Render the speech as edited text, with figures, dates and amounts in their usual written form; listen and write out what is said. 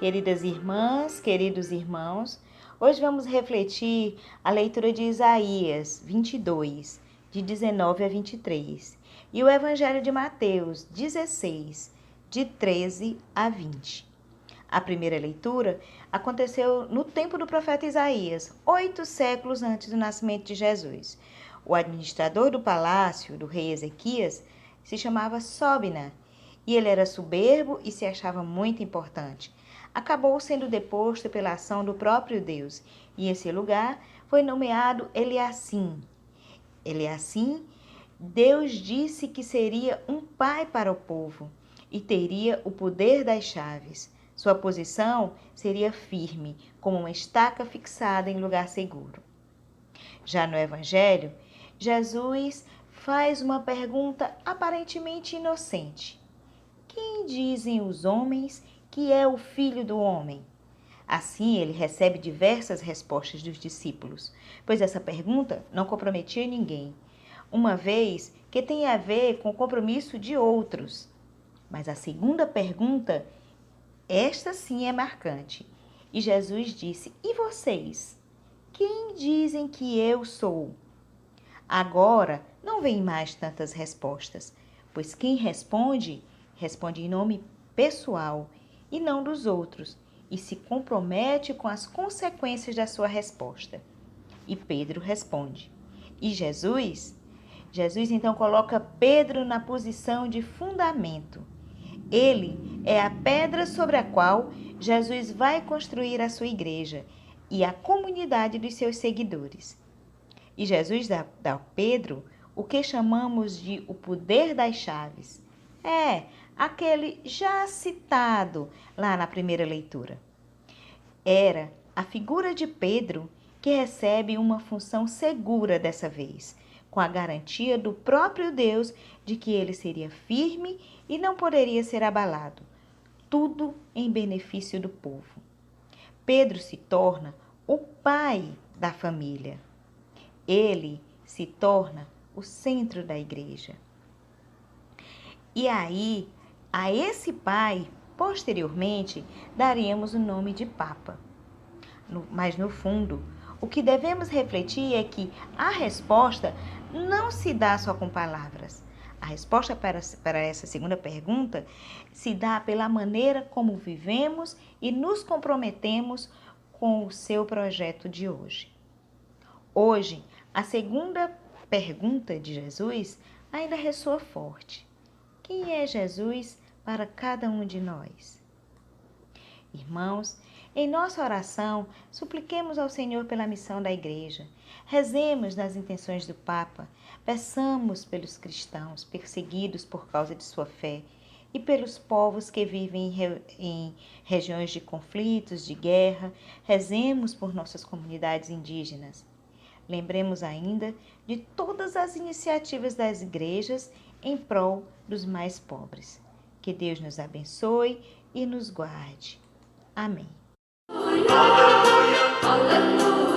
Queridas irmãs, queridos irmãos, hoje vamos refletir a leitura de Isaías 22, de 19 a 23, e o Evangelho de Mateus 16, de 13 a 20. A primeira leitura aconteceu no tempo do profeta Isaías, 8 séculos antes do nascimento de Jesus. O administrador do palácio do rei Ezequias se chamava Sobna, e ele era soberbo e se achava muito importante. Acabou sendo deposto pela ação do próprio Deus, e em seu lugar foi nomeado Eliacim. Eliacim, Deus disse que seria um pai para o povo e teria o poder das chaves. Sua posição seria firme, como uma estaca fixada em lugar seguro. Já no Evangelho, Jesus faz uma pergunta aparentemente inocente: quem dizem os homens que é o Filho do Homem? Assim, ele recebe diversas respostas dos discípulos, pois essa pergunta não comprometia ninguém, uma vez que tem a ver com o compromisso de outros. Mas a segunda pergunta, esta sim é marcante. E Jesus disse: e vocês? Quem dizem que eu sou? Agora não vem mais tantas respostas, pois quem responde, responde em nome pessoal e não dos outros, e se compromete com as consequências da sua resposta. E Pedro responde. E Jesus? Jesus então coloca Pedro na posição de fundamento. Ele é a pedra sobre a qual Jesus vai construir a sua igreja e a comunidade dos seus seguidores. E Jesus dá a Pedro o que chamamos de o poder das chaves. É aquele já citado lá na primeira leitura. Era a figura de Pedro que recebe uma função segura dessa vez, com a garantia do próprio Deus de que ele seria firme e não poderia ser abalado. Tudo em benefício do povo. Pedro se torna o pai da família. Ele se torna o centro da igreja. E aí, a esse pai, posteriormente, daríamos o nome de Papa. Mas, no fundo, o que devemos refletir é que a resposta não se dá só com palavras. A resposta para essa segunda pergunta se dá pela maneira como vivemos e nos comprometemos com o seu projeto de hoje. Hoje, a segunda pergunta de Jesus ainda ressoa forte. Quem é Jesus para cada um de nós? Irmãos, em nossa oração, supliquemos ao Senhor pela missão da Igreja. Rezemos nas intenções do Papa, peçamos pelos cristãos perseguidos por causa de sua fé e pelos povos que vivem em regiões de conflitos, de guerra. Rezemos por nossas comunidades indígenas. Lembremos ainda de todas as iniciativas das igrejas em prol dos mais pobres. Que Deus nos abençoe e nos guarde. Amém. Aleluia, aleluia.